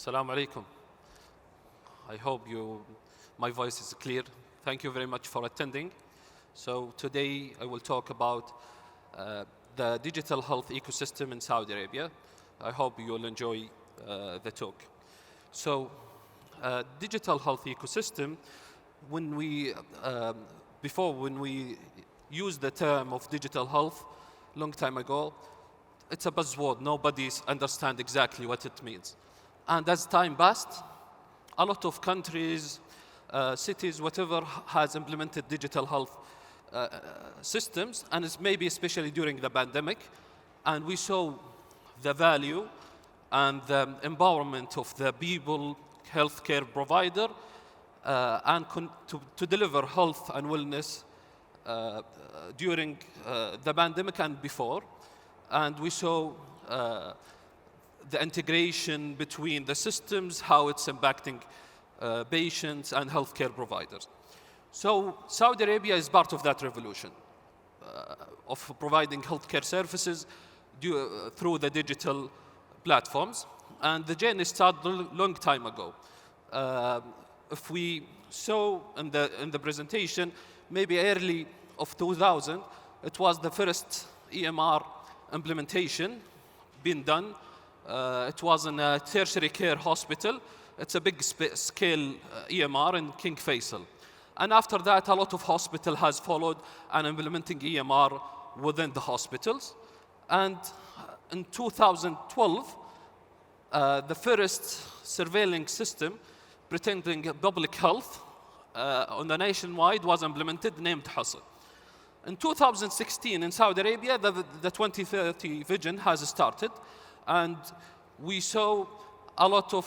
Assalamu alaikum. I hope my voice is clear. Thank you very much for attending. So today I will talk about the digital health ecosystem in Saudi Arabia. I hope you'll enjoy the talk. So digital health ecosystem, when we used the term of digital health long time ago, it's a buzzword. Nobody understands exactly what it means. And as time passed, a lot of countries, cities, whatever, has implemented digital health systems, and it's maybe especially during the pandemic. And we saw the value and the empowerment of the people, healthcare provider, and to deliver health and wellness during the pandemic and before. And we saw the integration between the systems, how it's impacting patients and healthcare providers. So Saudi Arabia is part of that revolution of providing healthcare services through the digital platforms. And the journey started a long time ago. If we saw in the presentation, maybe early of 2000, it was the first EMR implementation being done. It was in a tertiary care hospital. It's a big scale EMR in King Faisal. And after that, a lot of hospitals has followed and implementing EMR within the hospitals. And in 2012, the first surveilling system pretending public health on the nationwide was implemented, named Hassan. In 2016, in Saudi Arabia, the 2030 vision has started, and we saw a lot of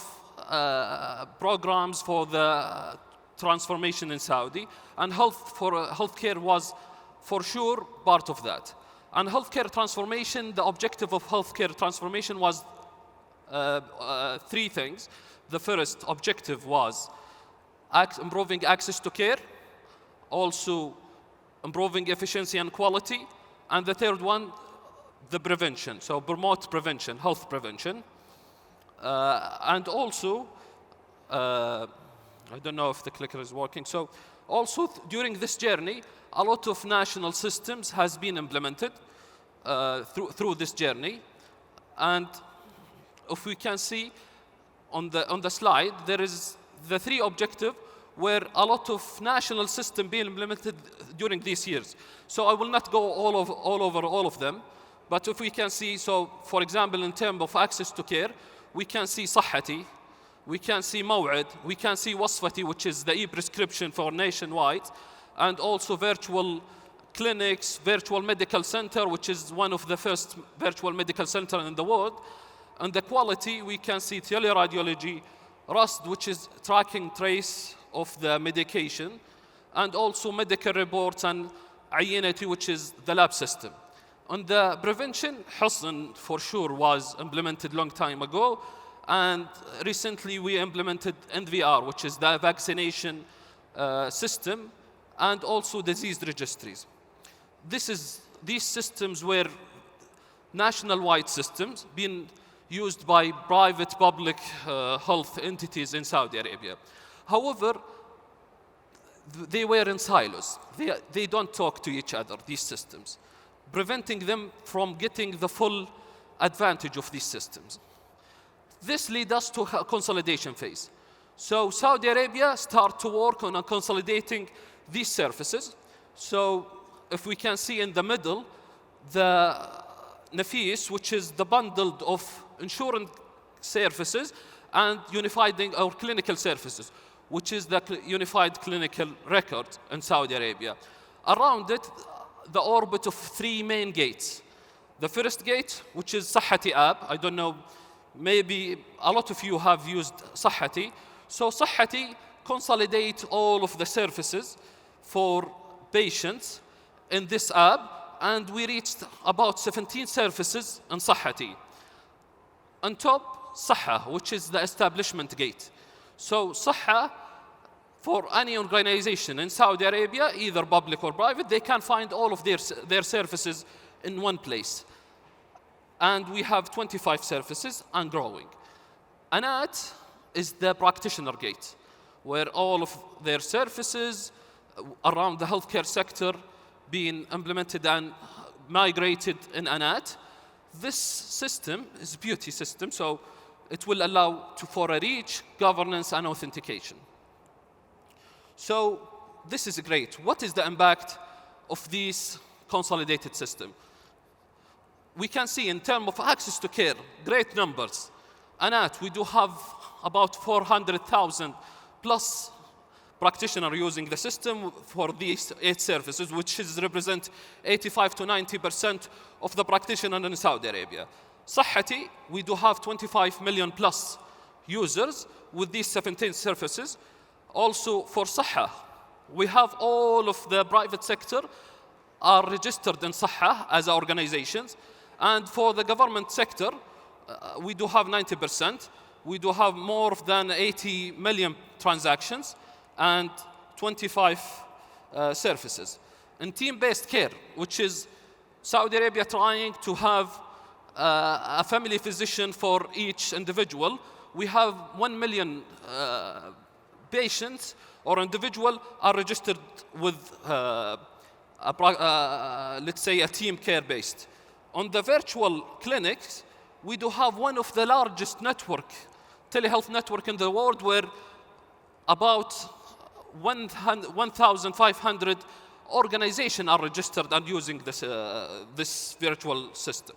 programs for the transformation in Saudi, and healthcare was for sure part of that. And healthcare transformation, the objective of healthcare transformation was three things. The first objective was improving access to care, also improving efficiency and quality, and the third one, the prevention. So promote prevention, health prevention. And also, I don't know if the clicker is working. So also during this journey, a lot of national systems has been implemented through this journey. And if we can see on the slide, there is the three objectives where a lot of national systems being implemented during these years. So I will not go all over all of them, but if we can see, so for example, in terms of access to care, we can see صحتي, we can see موعد, we can see وصفتي, which is the e-prescription for nationwide, and also virtual clinics, virtual medical center, which is one of the first virtual medical center in the world. And the quality, we can see teleradiology, RUSD, which is tracking trace of the medication, and also medical reports and عينتي, which is the lab system. On the prevention, Hassan for sure was implemented long time ago, and recently we implemented NVR, which is the vaccination system, and also disease registries. These systems were national-wide systems being used by private public health entities in Saudi Arabia. However, they were in silos. They don't talk to each other, these systems, preventing them from getting the full advantage of these systems. This leads us to a consolidation phase. So Saudi Arabia start to work on consolidating these services. So if we can see in the middle, the Nafis, which is the bundle of insurance services and unified or clinical services, which is the unified clinical record in Saudi Arabia. Around it, the orbit of three main gates. The first gate, which is صحتي app. I don't know, maybe a lot of you have used صحتي. So صحتي consolidate all of the services for patients in this app, and we reached about 17 services in صحتي. On top, صحة, which is the establishment gate. So صحة, for any organization in Saudi Arabia, either public or private, they can find all of their services in one place. And we have 25 services and growing. Anat, is the practitioner gate, where all of their services around the healthcare sector being implemented and migrated in ANAT. This system is a beauty system, so it will allow for a reach, governance, and authentication. So this is great. What is the impact of this consolidated system? We can see in terms of access to care, great numbers. ANAT, we do have about 400,000 plus practitioners using the system for these 8 services, which represent 85 to 90% of the practitioners in Saudi Arabia. صحتي, we do have 25 million plus users with these 17 services. Also for صحة, we have all of the private sector are registered in صحة as organizations. And for the government sector, we do have 90%. We do have more than 80 million transactions and 25 services. In team-based care, which is Saudi Arabia trying to have a family physician for each individual, we have 1 million patients or individual are registered with, let's say, a team care-based. On the virtual clinics, we do have one of the largest telehealth network in the world, where about 1,500 organizations are registered and using this virtual system.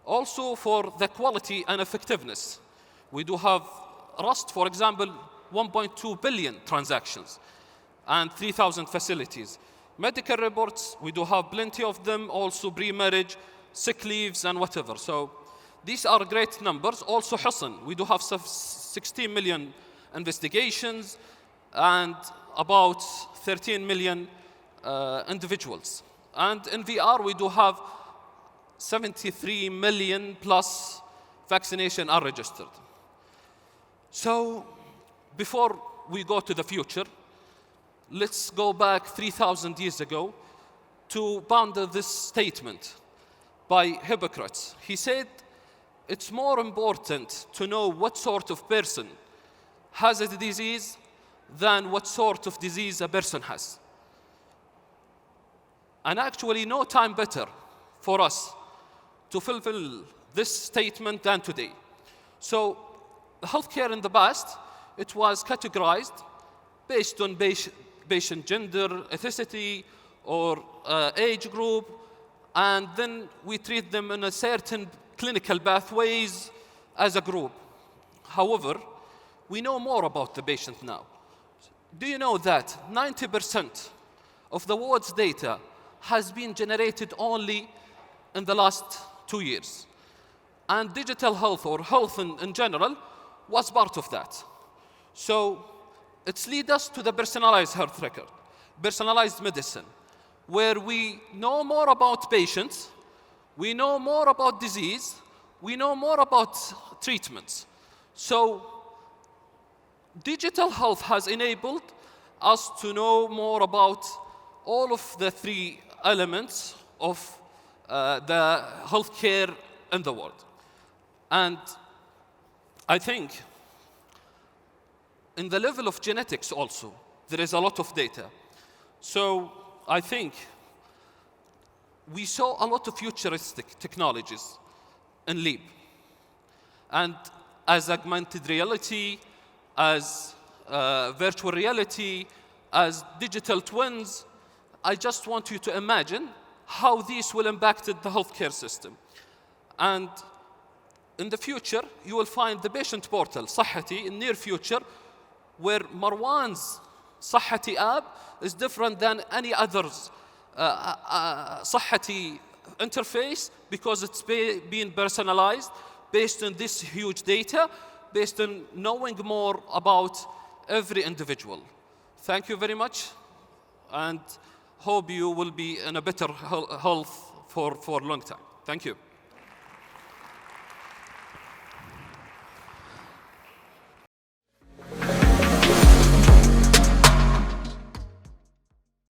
Also for the quality and effectiveness, we do have Rust, for example, 1.2 billion transactions and 3,000 facilities. Medical reports, we do have plenty of them, also pre-marriage, sick leaves, and whatever. So these are great numbers. Also Husn, we do have 16 million investigations and about 13 million individuals. And in VR, we do have 73 million plus vaccination are registered. So before we go to the future, let's go back 3,000 years ago to ponder this statement by Hippocrates. He said, it's more important to know what sort of person has a disease than what sort of disease a person has. And actually, no time better for us to fulfill this statement than today. So healthcare in the past, it was categorized based on patient gender, ethnicity, or age group, and then we treat them in a certain clinical pathways as a group. However, we know more about the patient now. Do you know that 90% of the world's data has been generated only in the last 2 years? And digital health, or health in general, was part of that. So it's lead us to the personalized health record, personalized medicine, where we know more about patients, we know more about disease, we know more about treatments. So digital health has enabled us to know more about all of the 3 elements of the healthcare in the world. And I think in the level of genetics also, there is a lot of data. So I think we saw a lot of futuristic technologies in LEAP. And as augmented reality, as virtual reality, as digital twins, I just want you to imagine how these will impact the healthcare system. And in the future, you will find the patient portal, صحتي, in near future, where Marwan's صحتي app is different than any other's صحتي interface, because it's being personalized based on this huge data, based on knowing more about every individual. Thank you very much, and hope you will be in a better health for a long time. Thank you.